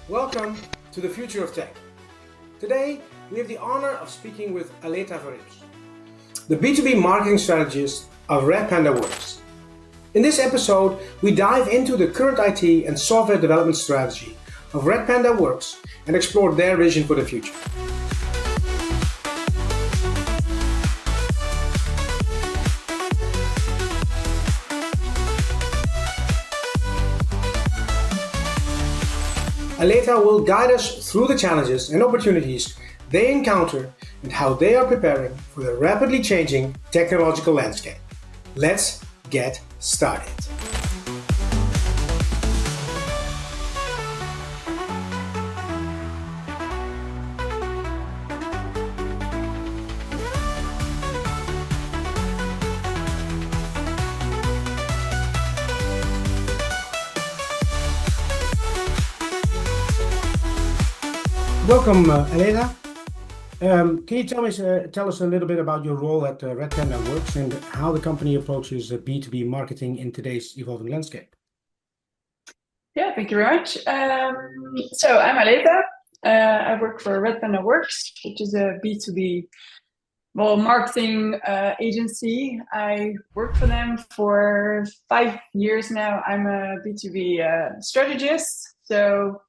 Welcome to the Future of Tech. Today, we have the honor of speaking with Aleta Verrips, the B2B Marketing Strategist of Red Panda Works. In this episode, we dive into the current IT and software development strategy of Red Panda Works and explore their vision for the future. Aleta will guide us through the challenges and opportunities they encounter and how they are preparing for the rapidly changing technological landscape. Let's get started. Welcome, Aleta. Can you tell us a little bit about your role at Red Panda Works and how the company approaches B2B marketing in today's evolving landscape? Yeah, thank you very much. So I'm Aleta. I work for Red Panda Works, which is a B2B marketing agency. I work for them for 5 years now. I'm a B2B strategist. So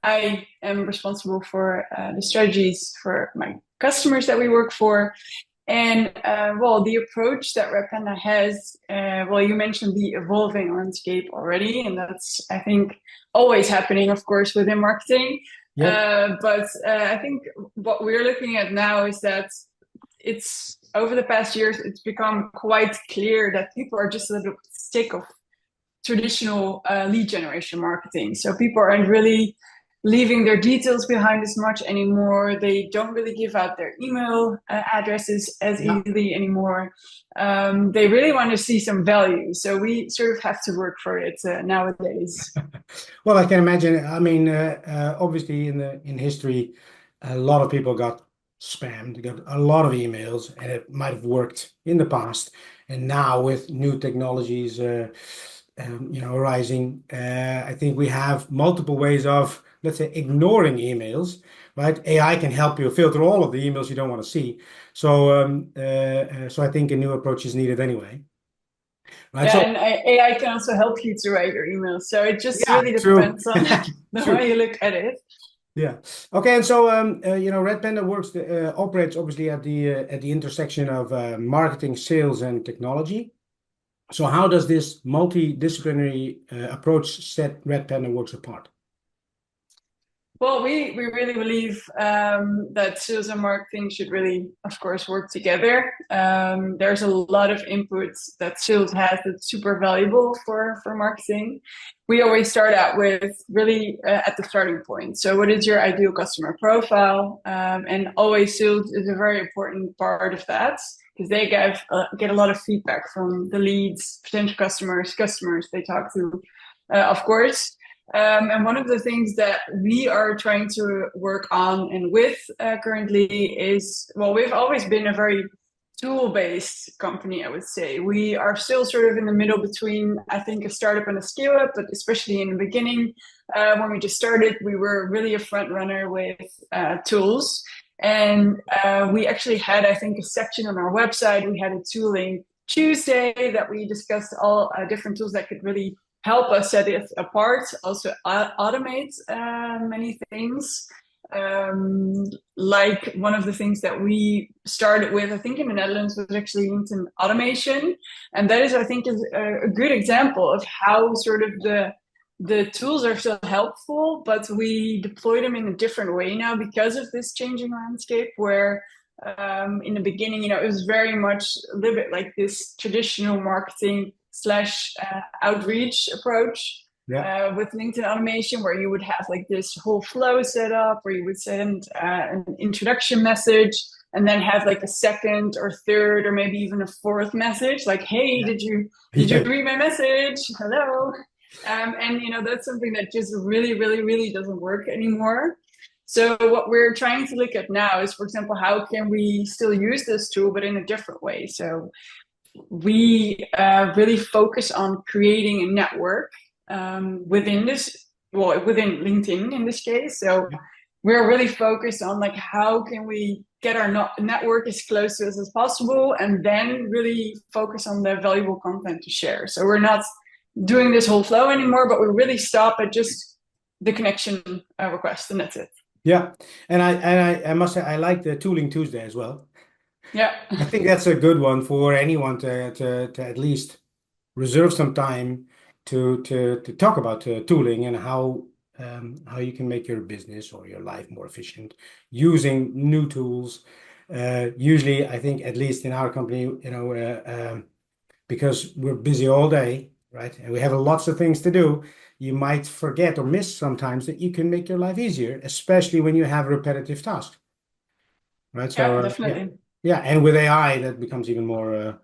I am responsible for the strategies for my customers that we work for. And the approach that Red Panda has, you mentioned the evolving landscape already, and that's, I think, always happening, of course, within marketing. Yep. But I think what we're looking at now is that it's over the past years, it's become quite clear that people are just a little sick of traditional lead generation marketing. So people aren't really leaving their details behind as much anymore. They don't really give out their email addresses as easily anymore. They really want to see some value. So we sort of have to work for it nowadays. Well, I can imagine. I mean, obviously in history, a lot of people got spammed, got a lot of emails, and it might have worked in the past. And now with new technologies, arising, I think we have multiple ways of, let's say, ignoring emails, right? AI can help you filter all of the emails you don't want to see. So, so I think a new approach is needed anyway. Right? Yeah, and AI can also help you to write your emails. So it just really depends on the way you look at it. Yeah. Okay. And so, Red Panda Works operates obviously at the intersection of marketing, sales, and technology. So how does this multidisciplinary approach set Red Panda Works apart? Well, we really believe that sales and marketing should really, of course, work together. There's a lot of inputs that sales has that's super valuable for marketing. We always start out with really at the starting point. So what is your ideal customer profile? And always sales is a very important part of that because they get a lot of feedback from the leads, potential customers they talk to, of course. And one of the things that we are trying to work on and with currently is, we've always been a very tool-based company, I would say. We are still sort of in the middle between, I think, a startup and a scale-up, but especially in the beginning, when we just started, we were really a front runner with tools. And we actually had, I think, a section on our website. We had a tooling Tuesday that we discussed all different tools that could really help us set it apart, also automate many things. Like one of the things that we started with, I think in the Netherlands, was actually LinkedIn automation. And that is, I think, is a good example of how sort of the tools are still helpful, but we deploy them in a different way now because of this changing landscape where in the beginning, it was very much a little bit like this traditional marketing / outreach approach with LinkedIn automation, where you would have like this whole flow set up where you would send an introduction message and then have like a second or third or maybe even a fourth message like, hey, did you read my message? Hello. And that's something that just really doesn't work anymore. So what we're trying to look at now is, for example, how can we still use this tool but in a different way? So we really focus on creating a network within this well, within LinkedIn in this case. So we're really focused on like how can we get our network as close to us as possible, and then really focus on the valuable content to share. So we're not doing this whole flow anymore, but we really stop at just the connection request, and that's it. Yeah, and I must say I like the Tooling Tuesday as well. Yeah. I think that's a good one for anyone to at least reserve some time to talk about tooling and how you can make your business or your life more efficient using new tools. Usually, I think at least in our company, because we're busy all day, right, and we have lots of things to do, you might forget or miss sometimes that you can make your life easier, especially when you have repetitive tasks, right? Yeah, So definitely. yeah, and with AI, that becomes even more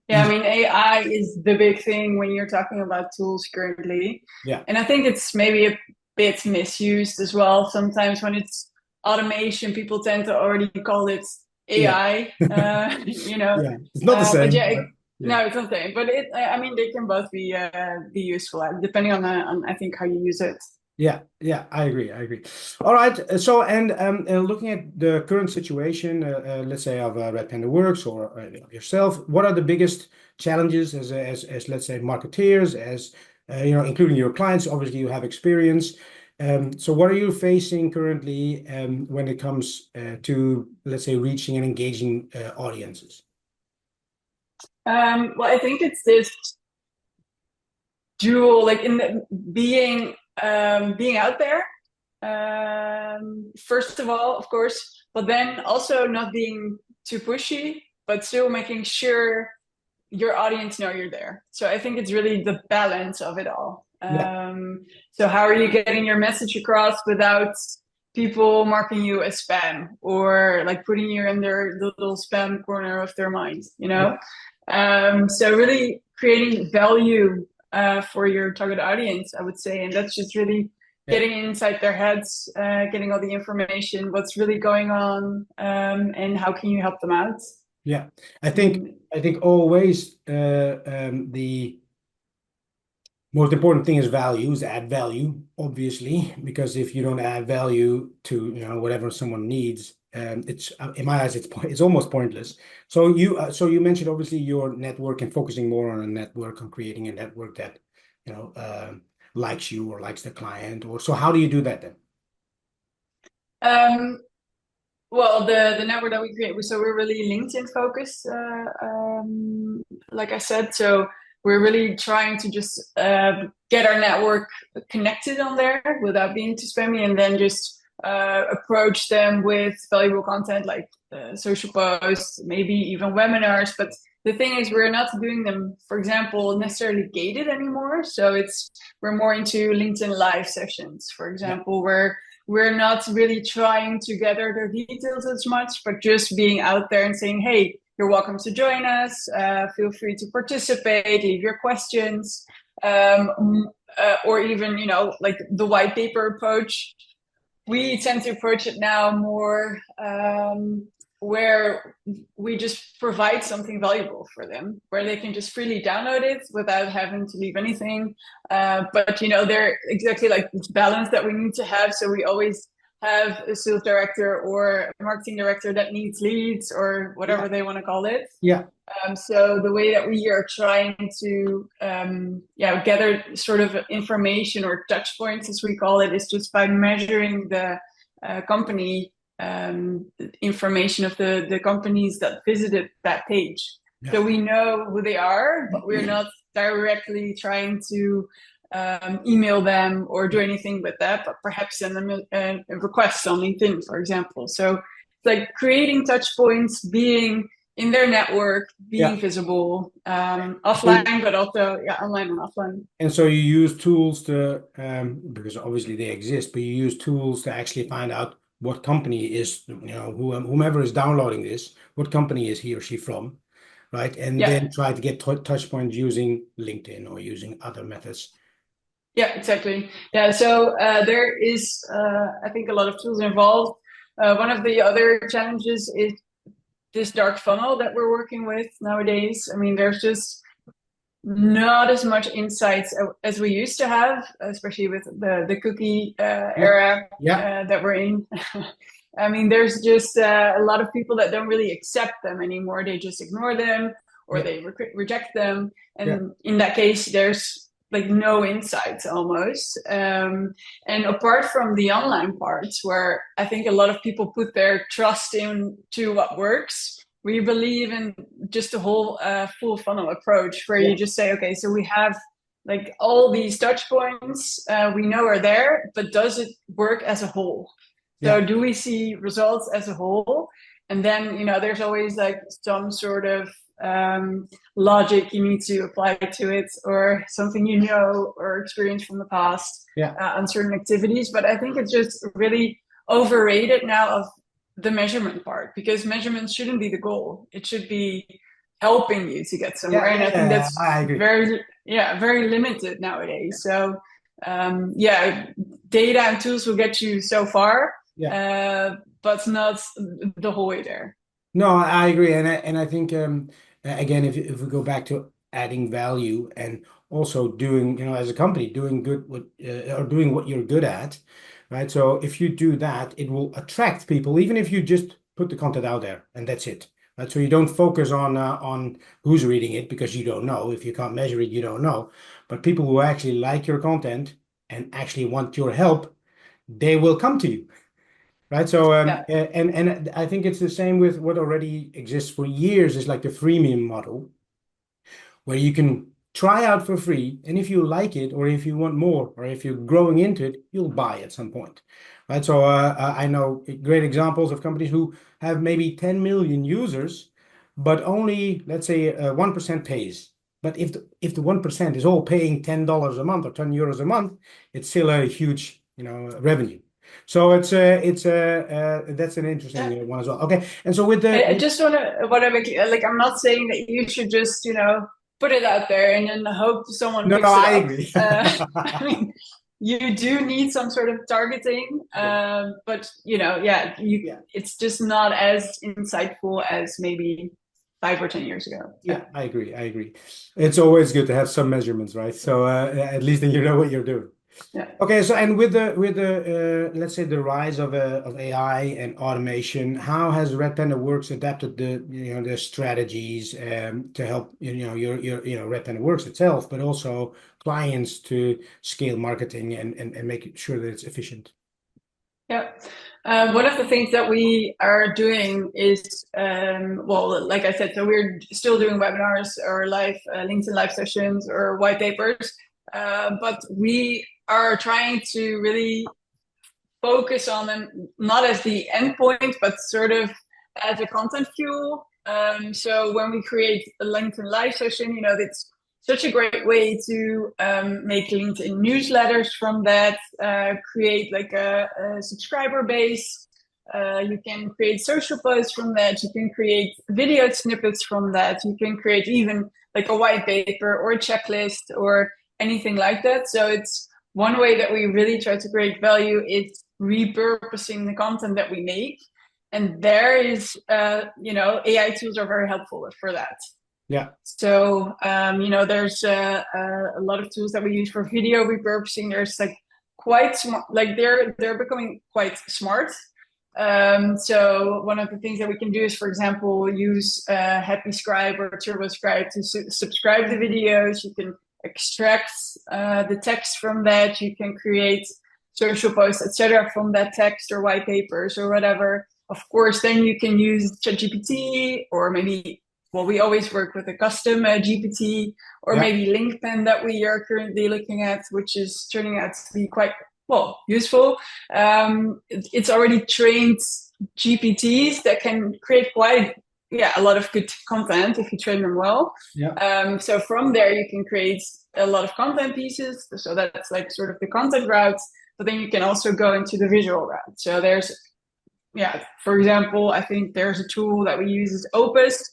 Yeah, I easy. mean, AI is the big thing when you're talking about tools currently. Yeah, And I think it's maybe a bit misused as well. Sometimes when it's automation, people tend to already call it yeah, AI, yeah. It's not the But same, yeah, but yeah. no, it's not the same. But I mean, they can both be useful depending on I think how you use it. Yeah, yeah, I agree. I agree. All right. So, and looking at the current situation, let's say of Red Panda Works or yourself, what are the biggest challenges as let's say marketeers, as including your clients? Obviously, you have experience. So, what are you facing currently when it comes to let's say reaching and engaging audiences? Well, I think it's this dual, like in the being out there. First of all, of course, but then also not being too pushy, but still making sure your audience know you're there. So I think it's really the balance of it all. Yeah, So how are you getting your message across without people marking you as spam or like putting you in their little spam corner of their mind, you yeah, know? So really creating value for your target audience, I would say, and that's just really yeah. getting inside their heads, getting all the information, what's really going on, and how can you help them out. Yeah, I think Mm. I think always the most important thing is values, add value, obviously, because if you don't add value to whatever someone needs, it's in my eyes it's almost pointless. So you mentioned obviously your network and focusing more on a network and creating a network that you know uh, likes you or likes the client, or so how do you do that then? Um, well, the network that we create, so we're really LinkedIn focused, like I said. So we're really trying to just get our network connected on there without being too spammy, and then just approach them with valuable content like social posts, maybe even webinars. But the thing is, we're not doing them, for example, necessarily gated anymore. So we're more into LinkedIn live sessions, for Yeah, example, where we're not really trying to gather their details as much, but just being out there and saying, hey, you're welcome to join us. Feel free to participate, leave your questions, or even, like the white paper approach. We tend to approach it now more where we just provide something valuable for them, where they can just freely download it without having to leave anything. But they're exactly like this balance that we need to have. So we always have a sales director or a marketing director that needs leads or yeah, whatever they want to call it. yeah. So the way that we are trying to gather sort of information or touch points, as we call it, is just by measuring the company information of the companies that visited that page. Yeah. So we know who they are, but we're not directly trying to email them or do anything with that, but perhaps send them a request on LinkedIn, for example. So it's like creating touch points, being in their network, Yeah. being visible, So offline, but also online and offline. And so you use tools to, because obviously they exist, but you use tools to actually find out what company is, whomever is downloading this, what company is he or she from, right? And Yeah, then try to get touch points using LinkedIn or using other methods. yeah, exactly. Yeah, so there is, I think, a lot of tools involved. One of the other challenges is this dark funnel that we're working with nowadays. I mean, there's just not as much insights as we used to have, especially with the cookie Yeah. era Yeah. that we're in. I mean, there's just a lot of people that don't really accept them anymore. They just ignore them or Yeah. they reject them. And Yeah. in that case, there's like no insights almost. And apart from the online parts, where I think a lot of people put their trust into what works, we believe in just the whole full funnel approach, where Yeah. you just say, okay, so we have like all these touch points we know are there, but does it work as a whole? So Yeah. do we see results as a whole? And then, there's always like some sort of logic you need to apply to it, or something or experience from the past Yeah. on certain activities. But I think it's just really overrated now of the measurement part, because measurement shouldn't be the goal. It should be helping you to get somewhere. Yeah. And I think Yeah. that's I agree. very limited nowadays. So data and tools will get you so far, but not the whole way there. No, I agree, and I think again, if we go back to adding value and also doing, as a company, doing good or doing what you're good at, right? So if you do that, it will attract people, even if you just put the content out there and that's it, right? So you don't focus on who's reading it because you don't know. If you can't measure it, you don't know. But people who actually like your content and actually want your help, they will come to you. Right. So, and I think it's the same with what already exists for years is like the freemium model, where you can try out for free. And if you like it, or if you want more, or if you're growing into it, you'll buy at some point. Right. So, I know great examples of companies who have maybe 10 million users, but only, let's say, 1% pays. But if the 1% is all paying $10 a month or €10 a month, it's still a huge, revenue. So that's an interesting one as well. Okay, and so with I the just want to make like, I'm not saying that you should just put it out there and then hope someone no, picks it I up. agree. I mean, you do need some sort of targeting, but it's just not as insightful as maybe 5 or 10 years ago. Yeah, I agree. I agree. It's always good to have some measurements, right? So at least then you know what you're doing. Yeah. Okay, so and with the let's say the rise of AI and automation, how has Red Panda Works adapted the strategies to help your Red Panda Works itself, but also clients to scale marketing and make sure that it's efficient? Yeah. One of the things that we are doing is, like I said, so we're still doing webinars or live LinkedIn live sessions or white papers, but we are trying to really focus on them not as the endpoint, but sort of as a content fuel. So when we create a LinkedIn live session, it's such a great way to make LinkedIn newsletters from that, create like a subscriber base. You can create social posts from that. You can create video snippets from that. You can create even like a white paper or a checklist or anything like that. So it's one way that we really try to create value is repurposing the content that we make. And there is, AI tools are very helpful for that. Yeah. So, there's a lot of tools that we use for video repurposing. There's like quite smart, like they're becoming quite smart. So one of the things that we can do is, for example, use Happy Scribe or Turbo Scribe to subscribe the videos. You can extract the text from that. You can create social posts, etc., from that text or white papers or whatever. Of course, then you can use ChatGPT, or maybe, we always work with a custom GPT, or maybe LinkPen that we are currently looking at, which is turning out to be quite useful. It's already trained GPTs that can create quite a lot of good content if you train them well. Yeah. So from there you can create a lot of content pieces. So that's like sort of the content route, but then you can also go into the visual route. So there's, for example, I think there's a tool that we use is Opus.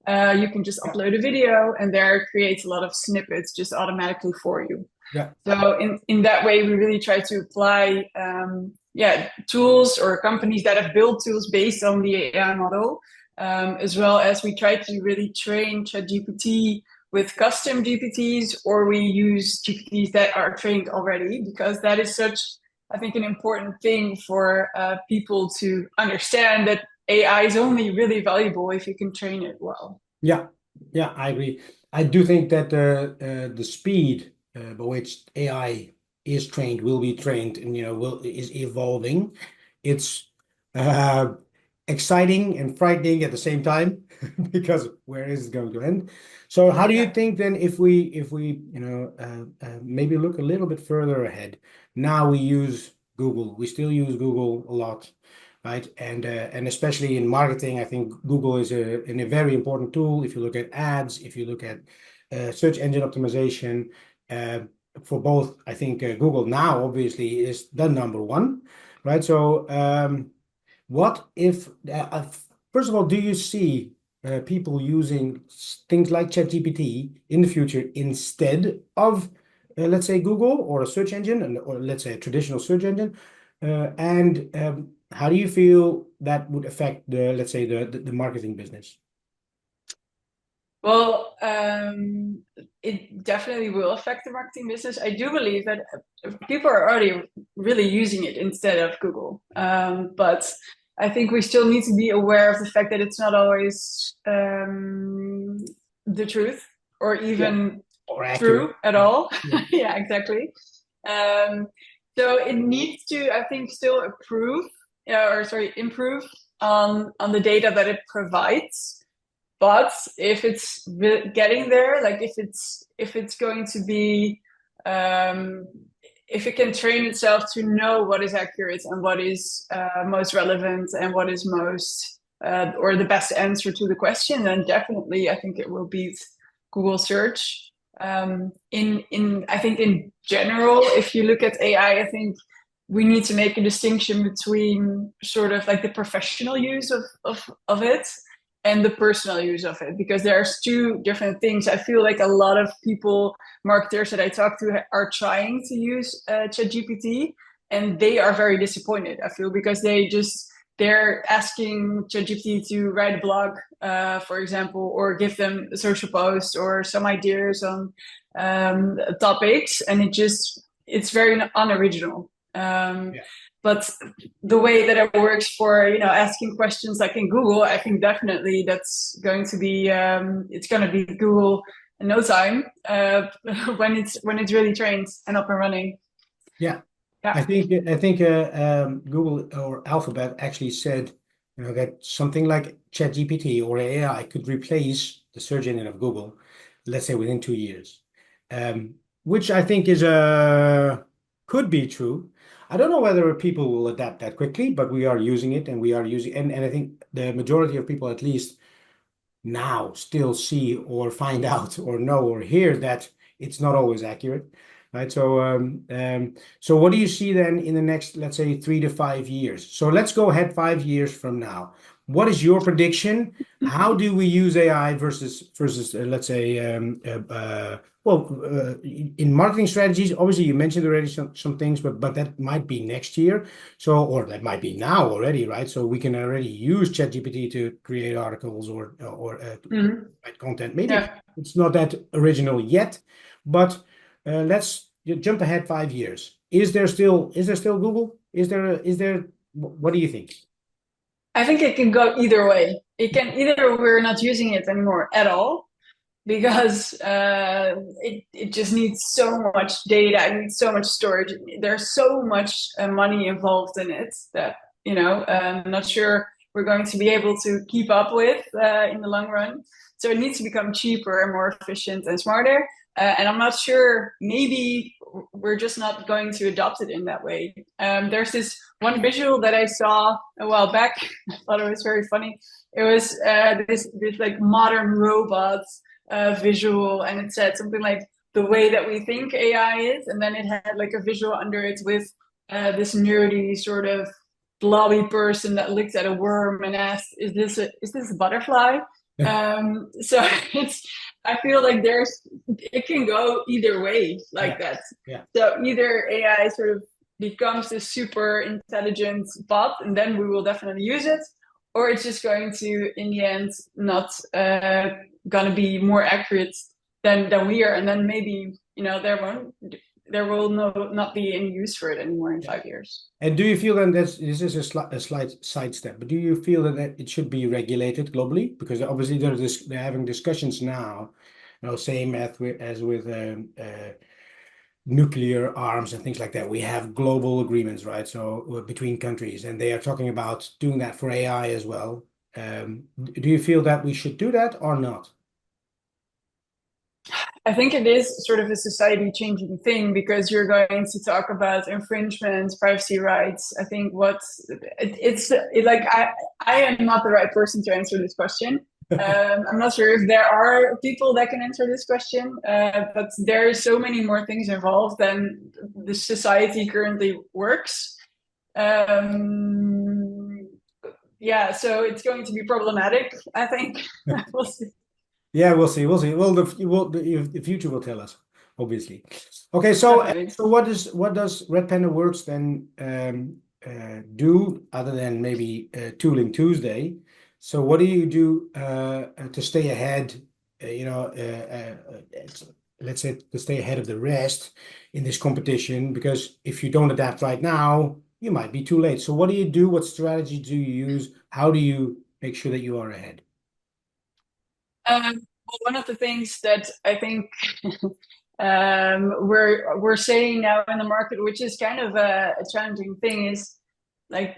You can just upload a video and there it creates a lot of snippets just automatically for you. Yeah. So in that way, we really try to apply tools or companies that have built tools based on the AI model, as well as we try to really train ChatGPT with custom GPTs, or we use GPTs that are trained already, because that is such, I think, an important thing for people to understand, that AI is only really valuable if you can train it well. Yeah, yeah, I agree. I do think that the speed by which AI is trained, will be trained, and is evolving. It's uh, exciting and frightening at the same time because where is it going to end? So, how do you Yeah. think then, if we maybe look a little bit further ahead? Now we use Google. We still use Google a lot, right? And especially in marketing, I think Google is a very important tool. If you look at ads, if you look at search engine optimization, uh, for both, I think Google now obviously is the number one, right? So, what if, first of all, do you see people using things like ChatGPT in the future instead of, let's say, Google or a search engine, or let's say a traditional search engine? And how do you feel that would affect the, let's say, the marketing business? Well, it definitely will affect the marketing business. I do believe that people are already really using it instead of Google. But I think we still need to be aware of the fact that it's not always the truth, or Yeah, even or accurate. true at Yeah. all. Yeah. Yeah, exactly. Um, so it needs to, I think, still improve on the data that it provides. But if it's getting there, like if it's going to be, um, if it can train itself to know what is accurate and what is most relevant and what is most or the best answer to the question, then definitely I think it will beat Google search. In I think in general, if you look at AI, I think we need to make a distinction between sort of like the professional use of it and the personal use of it, because there's two different things. I feel like a lot of people, marketers that I talk to, are trying to use ChatGPT, and they are very disappointed, I feel, because they're asking ChatGPT to write a blog, for example, or give them a social post or some ideas on topics, and it's very unoriginal. Yeah. But the way that it works for asking questions like in Google, I think definitely that's going to be it's going to be Google in no time when it's really trained and up and running. Yeah. Yeah. I think Google or Alphabet actually said, that something like ChatGPT or AI could replace the search engine of Google, let's say within 2 years, which I think is could be true. I don't know whether people will adapt that quickly, but we are using it, and we are using, and I think the majority of people, at least now, still see or find out or know or hear that it's not always accurate, right? So what do you see then in the next, let's say, 3 to 5 years? So let's go ahead 5 years from now. What is your prediction? How do we use AI versus let's say, in marketing strategies? Obviously, you mentioned already some things, but that might be next year. So, or that might be now already, right? So we can already use ChatGPT to create articles or Mhm. write content. Maybe Yeah. it's not that original yet, but let's jump ahead 5 years. Is there still Google? Is there what do you think? I think it can go either way. It can either we're not using it anymore at all, because it just needs so much data, it needs so much storage. There's so much money involved in it that I'm not sure we're going to be able to keep up with in the long run. So it needs to become cheaper and more efficient and smarter. And I'm not sure, maybe we're just not going to adopt it in that way. There's this one visual that I saw a while back. I thought it was very funny. It was this like modern robot visual, and it said something like the way that we think AI is, and then it had like a visual under it with this nerdy sort of blobby person that looked at a worm and asked, "Is this a butterfly?" So I feel like it can go either way like Yeah, that. yeah, So either AI sort of becomes this super intelligent bot, and then we will definitely use it, or it's just going to, in the end, not going to be more accurate than we are, and then maybe there will not be any use for it anymore in 5 years. And do you feel then this is a slight sidestep, but do you feel that it should be regulated globally? Because obviously they're having discussions now, same as with nuclear arms and things like that. We have global agreements, right? So between countries, and they are talking about doing that for AI as well. Do you feel that we should do that or not? I think it is sort of a society changing thing, because you're going to talk about infringements, privacy rights. I think I am not the right person to answer this question. I'm not sure if there are people that can answer this question, but there are so many more things involved than the society currently works. So it's going to be problematic, I think. We'll see. Yeah, we'll see. We'll see. Well, the future will tell us, obviously. Okay, so what does Red Panda Works then do other than maybe Tooling Tuesday? So what do you do to stay ahead? Let's say to stay ahead of the rest in this competition, because if you don't adapt right now, you might be too late. So what do you do? What strategy do you use? How do you make sure that you are ahead? Well, one of the things that I think we're saying now in the market, which is kind of a challenging thing, is like,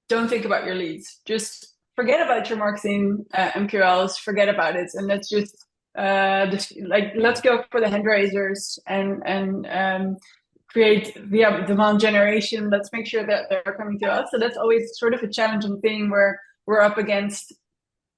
don't think about your leads. Just forget about your marketing MQLs. Forget about it, and let's just let's go for the hand raisers and create via demand generation. Let's make sure that they're coming to us. So that's always sort of a challenging thing where we're up against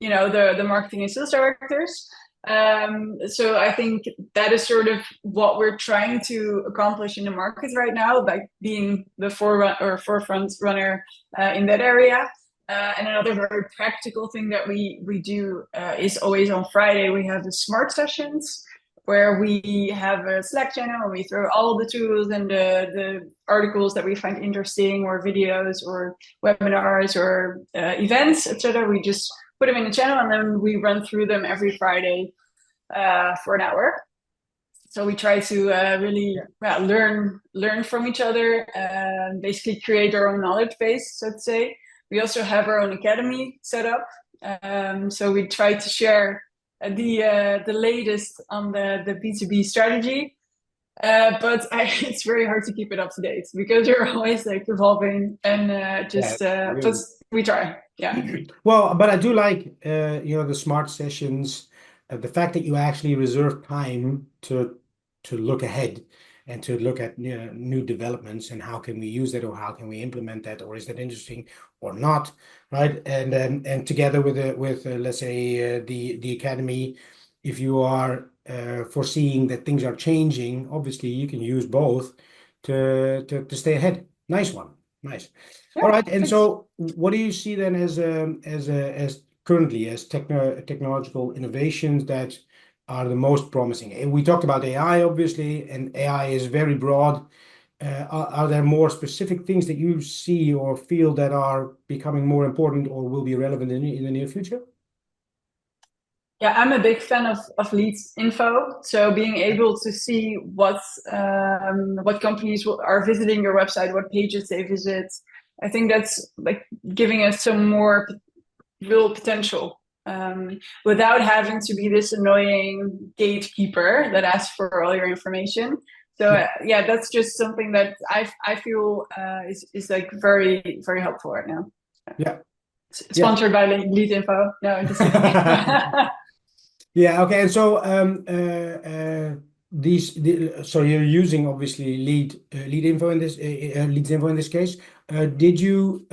the marketing and sales directors. So I think that is sort of what we're trying to accomplish in the market right now, by being the forefront runner in that area. And another very practical thing that we do is always on Friday we have the smart sessions, where we have a Slack channel where we throw all the tools and the articles that we find interesting, or videos or webinars or events, etc. We just put them in the channel, and then we run through them every Friday for an hour. So we try to really learn from each other and basically create our own knowledge base, so to say. We also have our own academy set up. So we try to share the latest on the B2B strategy. But it's very hard to keep it up to date, because you're always evolving and but we try. Yeah. Well, but I do like the smart sessions, the fact that you actually reserve time to look ahead and to look at new developments, and how can we use that, or how can we implement that, or is that interesting or not, right? And together with let's say the academy, if you are foreseeing that things are changing, obviously you can use both to stay ahead. Nice one. Nice. Yeah, all right. And thanks. So what do you see then as currently as technological innovations that are the most promising? And we talked about AI, obviously, and AI is very broad. Are there more specific things that you see or feel that are becoming more important or will be relevant in the near future? Yeah, I'm a big fan of leads info. So being able to see what companies are visiting your website, what pages they visit, I think that's giving us some more real potential, without having to be this annoying gatekeeper that asks for all your information. So yeah, that's just something that I feel is very, very helpful right now. Yeah. Sponsored by Lead Info. No, I'm just kidding. Yeah. Okay. And so so you're using obviously leads info in this case. Did you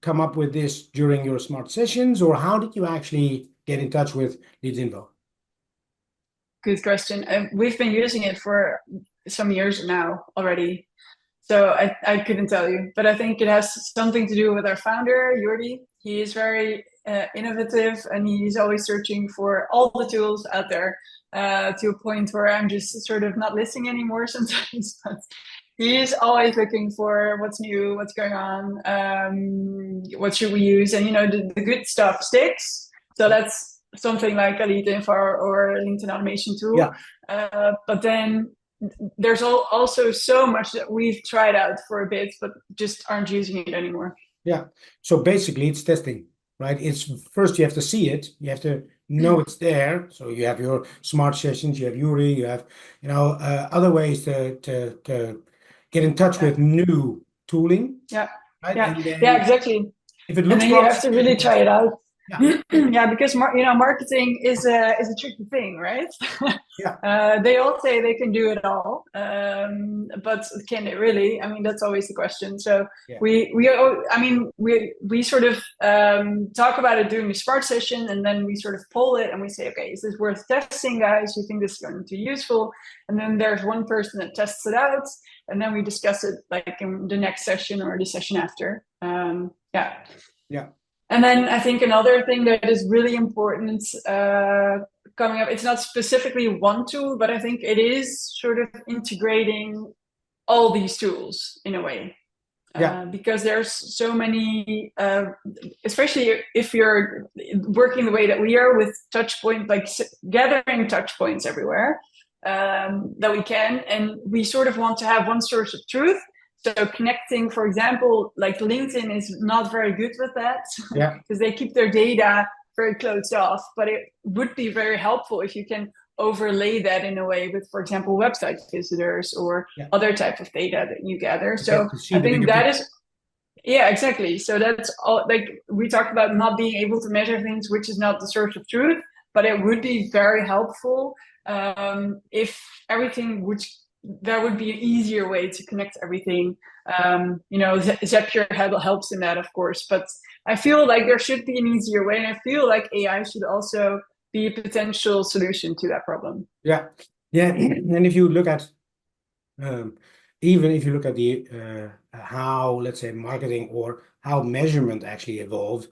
come up with this during your smart sessions, or how did you actually get in touch with leads info? Good question. We've been using it for some years now already, so I couldn't tell you, but I think it has something to do with our founder, Jordi. He is very innovative, and he's always searching for all the tools out there, to a point where I'm just sort of not listening anymore sometimes. But he is always looking for what's new, what's going on, what should we use, and the good stuff sticks. So something like Aleta Info or LinkedIn automation tool. Yeah. But then there's also so much that we've tried out for a bit, but just aren't using it anymore. Yeah. So basically it's testing, right? It's first you have to see it. You have to know it's there. So you have your smart sessions, you have Yuri, you have, other ways to get in touch with new tooling. Yeah. Right. Yeah. And then Yeah, exactly. if it And looks then you have to really try it out. Yeah. Yeah, because marketing is a tricky thing, right? Yeah. They all say they can do it all, but can they really? I mean, that's always the question. So Yeah. we sort of talk about it during the smart session, and then we sort of poll it, and we say, okay, is this worth testing, guys? You think this is going to be useful? And then there's one person that tests it out, and then we discuss it like in the next session or the session after. Yeah. Yeah. And then I think another thing that is really important coming up, it's not specifically one tool, but I think it is sort of integrating all these tools in a way. Yeah. Because there's so many, especially if you're working the way that we are with touch point, like gathering touch points everywhere that we can. And we sort of want to have one source of truth. So connecting, for example, like LinkedIn is not very good with that. Yeah. Because they keep their data very closed off. But it would be very helpful if you can overlay that in a way with, for example, website visitors or other type of data that you gather. So I think that is, yeah, exactly. So that's all, like we talked about not being able to measure things, which is not the source of truth, but it would be very helpful if everything would, there would be an easier way to connect everything. Zapier helps in that, of course, but I feel like there should be an easier way, and I feel like AI should also be a potential solution to that problem. Yeah. And if you look at even if you look at the how, let's say, marketing or how measurement actually evolved,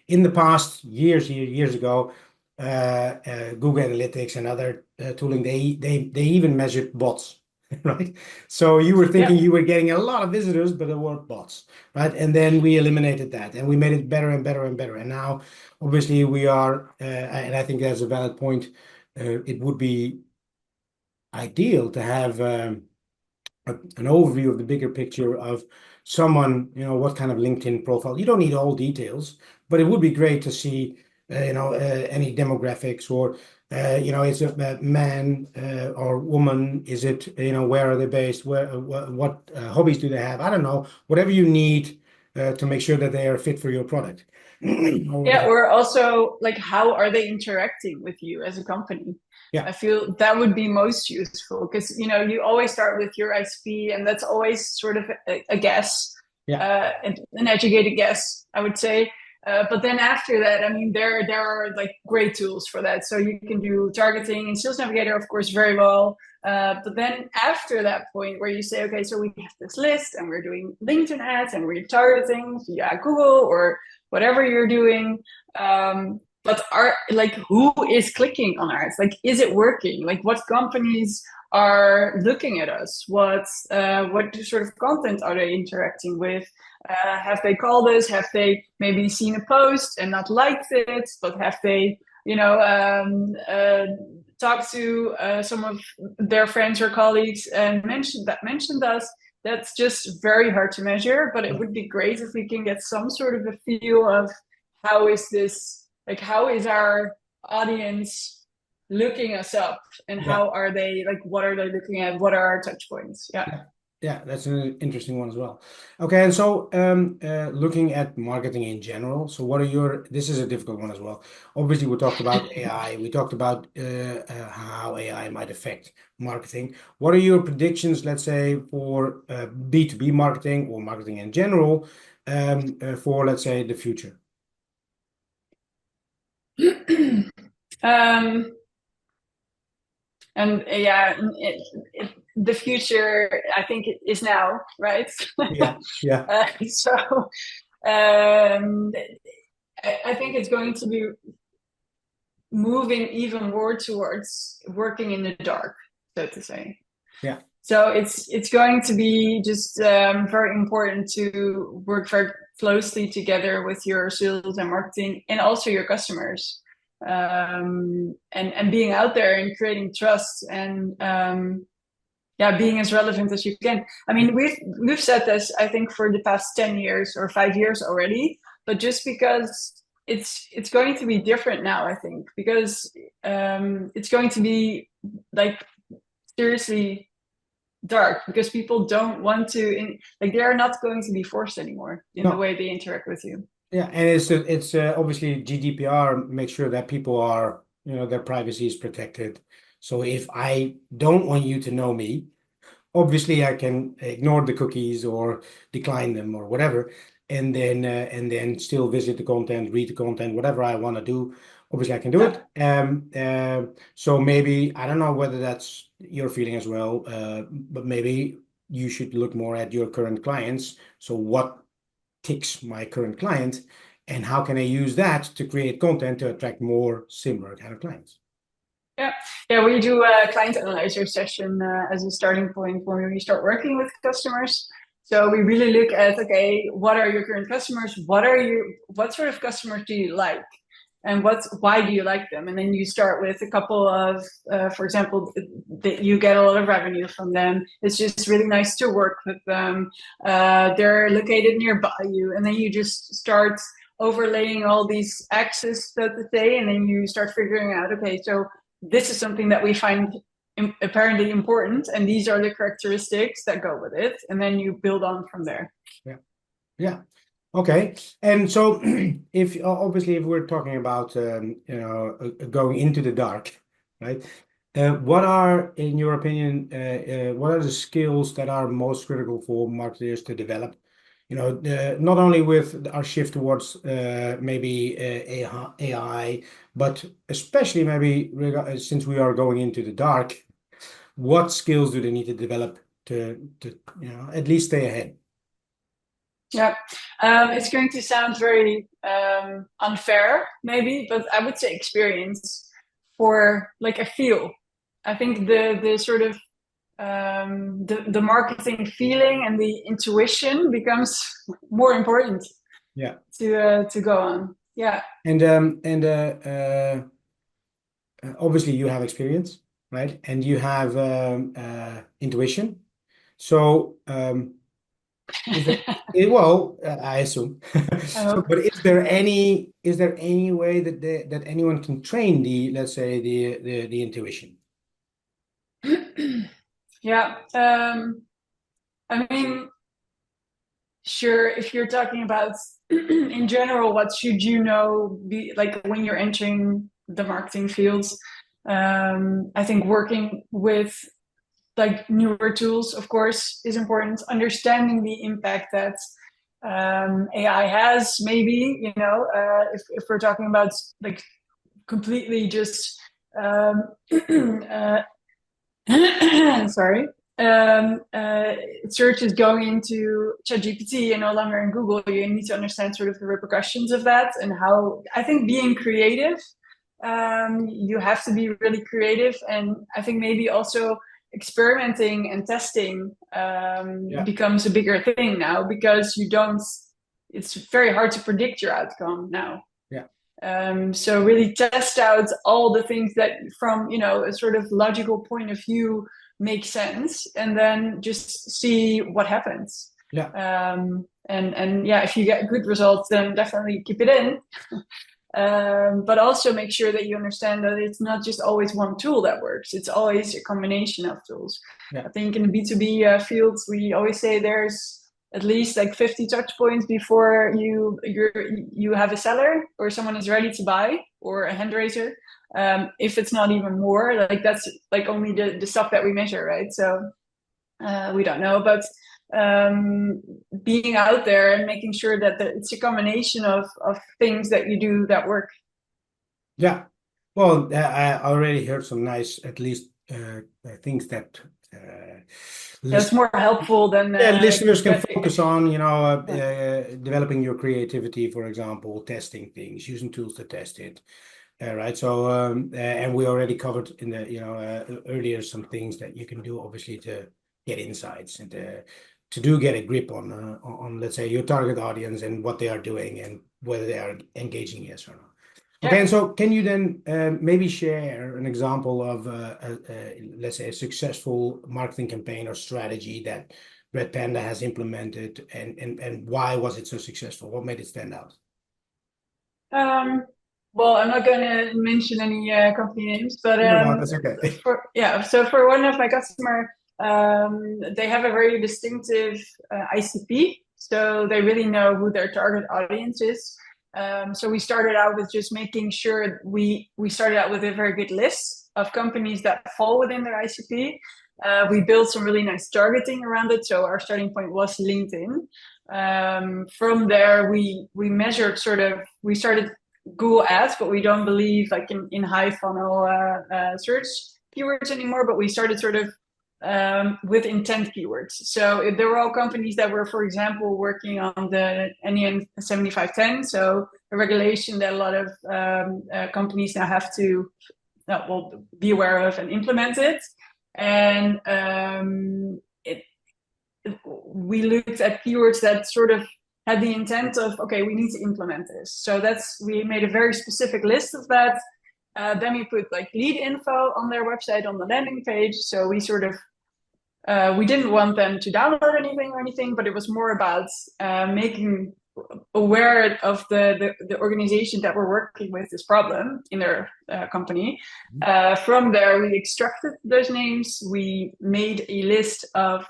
in the past years ago, Google Analytics and other tooling, they even measured bots, right? So you were thinking you were getting a lot of visitors, but it weren't bots, right? And then we eliminated that, and we made it better and better and better. And now, obviously, we are, and I think that's a valid point. It would be ideal to have an overview of the bigger picture of someone, what kind of LinkedIn profile. You don't need all details, but it would be great to see, any demographics or, it's a man or woman. Is it, where are they based? What hobbies do they have? I don't know. Whatever you need to make sure that they are fit for your product. Or also like, how are they interacting with you as a company? Yeah. I feel that would be most useful because, you always start with your ICP, and that's always sort of a guess, an educated guess, I would say. But then after that, I mean, there are like great tools for that. So you can do targeting and Sales Navigator, of course, very well. But then after that point where you say, okay, so we have this list and we're doing LinkedIn ads and we're targeting via Google or whatever you're doing. But who is clicking on ads? Like, is it working? Like, what companies are looking at us? What sort of content are they interacting with? Have they called us? Have they maybe seen a post and not liked it? But have they, talked to some of their friends or colleagues and mentioned us? That's just very hard to measure. But it would be great if we can get some sort of a feel of how is our audience looking us up, and how are they, what are they looking at? What are our touch points? Yeah, that's an interesting one as well. Okay, and so looking at marketing in general, so this is a difficult one as well. Obviously, we talked about AI, we talked about how AI might affect marketing. What are your predictions, let's say, for B2B marketing or marketing in general for, let's say, the future? The future, I think, it is now, right? Yeah. I think it's going to be moving even more towards working in the dark, so to say. Yeah. So it's going to be just very important to work very closely together with your sales and marketing and also your customers. and being out there and creating trust and being as relevant as you can. I mean, we've said this, I think, for the past 10 years or 5 years already, but just because it's going to be different now, I think, because it's going to be like seriously dark, because people don't want to like, they are not going to be forced anymore in the way they interact with you. Yeah, and it's obviously GDPR makes sure that people are, their privacy is protected. So if I don't want you to know me, obviously I can ignore the cookies or decline them or whatever, and then still visit the content, read the content, whatever I want to do. Obviously I can do it. So maybe I don't know whether that's your feeling as well, but maybe you should look more at your current clients. So what ticks my current client, and how can I use that to create content to attract more similar kind of clients? Yeah, we do a client analyzer session as a starting point when we start working with customers. So we really look at, okay, what are your current customers? What sort of customers do you like? And why do you like them? And then you start with a couple of, for example, that you get a lot of revenue from them. It's just really nice to work with them. They're located nearby you, and then you just start overlaying all these axes, so to say, and then you start figuring out, okay, so this is something that we find apparently important, and these are the characteristics that go with it, and then you build on from there. Yeah. Okay. And so if obviously if we're talking about going into the dark, right? What are, in your opinion, what are the skills that are most critical for marketers to develop? Not only with our shift towards maybe AI, but especially maybe since we are going into the dark, what skills do they need to develop to at least stay ahead? Yeah, it's going to sound very unfair, maybe, but I would say experience for like a feel. I think the sort of the marketing feeling and the intuition becomes more important. Yeah. To go on. Yeah. And obviously you have experience, right? And you have intuition. So well, I assume. So, but is there any way that anyone can train let's say the intuition? Yeah. I mean, sure, if you're talking about in general, what should you know be like when you're entering the marketing fields? I think working with like newer tools, of course, is important. Understanding the impact that AI has, maybe, if we're talking about like completely just sorry, search is going into ChatGPT and no longer in Google, you need to understand sort of the repercussions of that, and how I think being creative, you have to be really creative, and I think maybe also experimenting and testing becomes a bigger thing now, because it's very hard to predict your outcome now. So really test out all the things that from a sort of logical point of view make sense, and then just see what happens. And if you get good results, then definitely keep it in. But also make sure that you understand that it's not just always one tool that works. It's always a combination of tools. I think in the B2B fields, we always say there's at least like 50 touch points before you have a seller or someone is ready to buy, or a hand raiser. If it's not even more, like that's like only the stuff that we measure, right? So we don't know, but being out there and making sure that it's a combination of things that you do that work. Yeah. Well, I already heard some nice, at least things that that's more helpful than listeners can focus on, developing your creativity, for example, testing things, using tools to test it. Right. So, and we already covered in the earlier some things that you can do, obviously, to get insights and to get a grip on, let's say, your target audience and what they are doing and whether they are engaging, yes or no. Okay, Yeah. and so can you then maybe share an example of, let's say, a successful marketing campaign or strategy that Red Panda has implemented, and why was it so successful? What made it stand out? Um, well, I'm not going to mention any company names, but No, that's okay. so for one of my customer, they have a very distinctive ICP, so they really know who their target audience is. So we started out with just making sure we started out with a very good list of companies that fall within their ICP. We built some really nice targeting around it. So our starting point was LinkedIn. From there, we measured we started Google Ads, but we don't believe like in high funnel search keywords anymore. But we started with intent keywords. So if there were all companies that were, for example, working on the NEN 7510, so a regulation that a lot of companies now have to be aware of and implement it. And we looked at keywords that sort of had the intent of, okay, we need to implement this. So we made a very specific list of that. Then we put like lead info on their website on the landing page. So we didn't want them to download anything or anything, but it was more about making aware of the organization that we're working with this problem in their company. From there, we extracted those names. We made a list of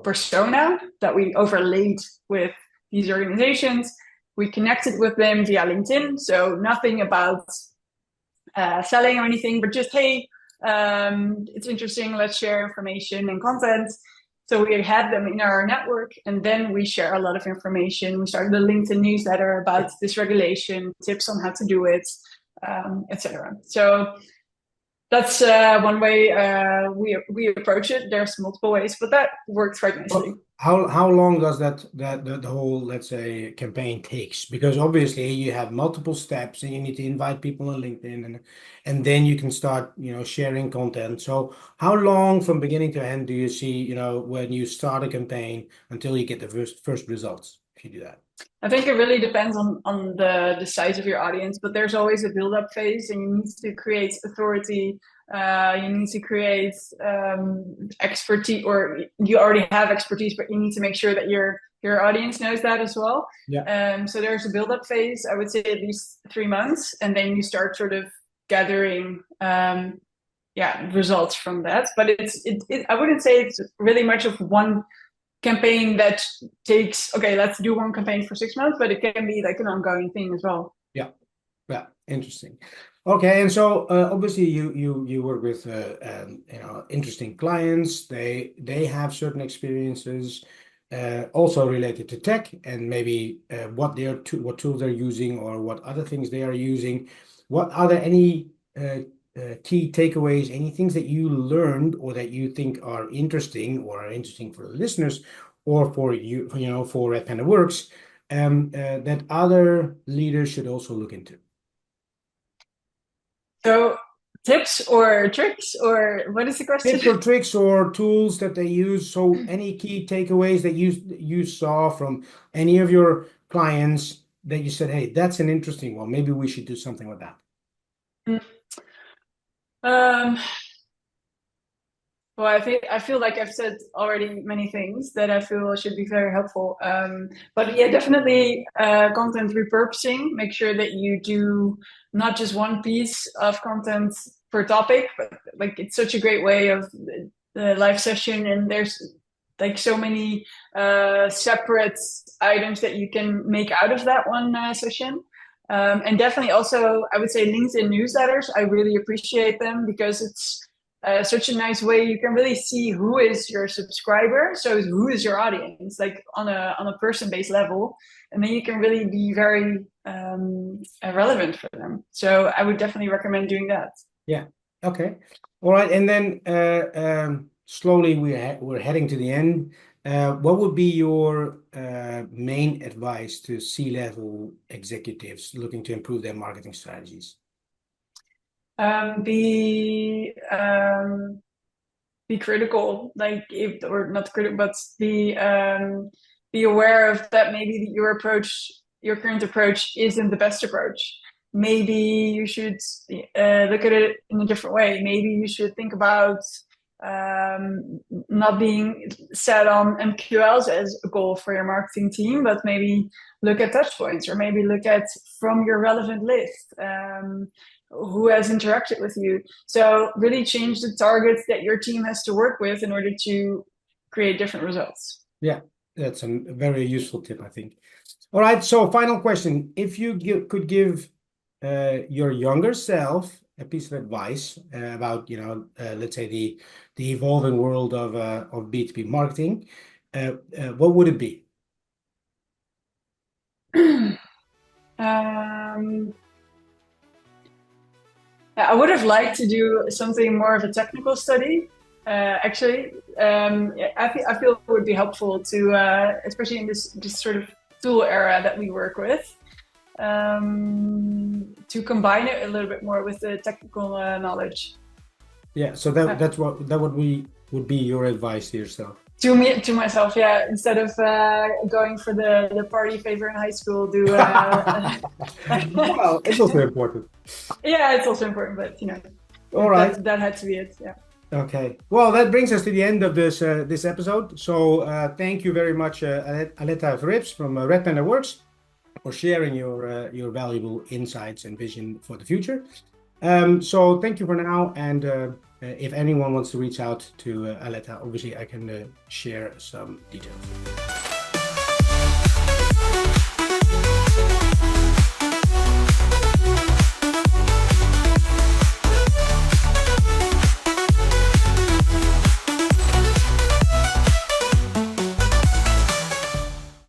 persona that we overlaid with these organizations. We connected with them via LinkedIn, so nothing about selling or anything, but just, hey, it's interesting, let's share information and content. So we had them in our network, and then we share a lot of information. We started a LinkedIn newsletter about this regulation, tips on how to do it, etc. So that's one way we approach it. There's multiple ways, but that works quite nicely. How long does the whole, let's say, campaign takes? Because obviously you have multiple steps and you need to invite people on LinkedIn, and then you can start, sharing content. So how long from beginning to end do you see, when you start a campaign until you get the first results, if you do that? I think it really depends on the size of your audience, but there's always a build-up phase, and you need to create authority. You need to create expertise, or you already have expertise, but you need to make sure that your audience knows that as well. Yeah. So there's a build-up phase. I would say at least 3 months, and then you start sort of gathering results from that. But I wouldn't say it's really much of one campaign that takes, okay, let's do one campaign for 6 months, but it can be like an ongoing thing as well. Yeah, interesting. Okay, and so obviously you work with interesting clients. They have certain experiences, also related to tech, and maybe what tools they're using or what other things they are using. What are there any key takeaways, any things that you learned or that you think are interesting for the listeners or for you, for Red Panda Works, that other leaders should also look into? So tips or tricks, or what is the question? Tips or tricks or tools that they use. So any key takeaways that you saw from any of your clients that you said, hey, that's an interesting one. Maybe we should do something with that. Well, I feel like I've said already many things that I feel should be very helpful. But yeah, definitely content repurposing. Make sure that you do not just one piece of content per topic, but like it's such a great way of the live session, and there's like so many separate items that you can make out of that one session. And definitely also, I would say LinkedIn newsletters. I really appreciate them because it's such a nice way you can really see who is your subscriber, so who is your audience, like on a person-based level, and then you can really be very relevant for them. So I would definitely recommend doing that. Yeah. Okay. All right. And then slowly we're heading to the end. What would be your main advice to C-level executives looking to improve their marketing strategies? Be critical, or not critical, but be aware of that maybe your approach your current approach isn't the best approach. Maybe you should look at it in a different way. Maybe you should think about not being set on MQLs as a goal for your marketing team, but maybe look at touch points, or maybe look at from your relevant list, who has interacted with you. So really change the targets that your team has to work with in order to create different results. Yeah, that's a very useful tip, I think. All right, so final question. If you could give your younger self a piece of advice about, let's say the evolving world of B2B marketing, what would it be? I would have liked to do something more of a technical study. Actually, I feel it would be helpful to, especially in this sort of tool era that we work with, to combine it a little bit more with the technical knowledge. Yeah, so that would be your advice to yourself. To myself, yeah. Instead of going for the party favor in high school, do. Well, it's also important. Yeah, it's also important, but all right, that had to be it. Yeah. Okay. Well, that brings us to the end of this episode. So thank you very much, Aleta Verrips from Red Panda Works, for sharing your valuable insights and vision for the future. So thank you for now, and if anyone wants to reach out to Aleta, obviously I can share some details.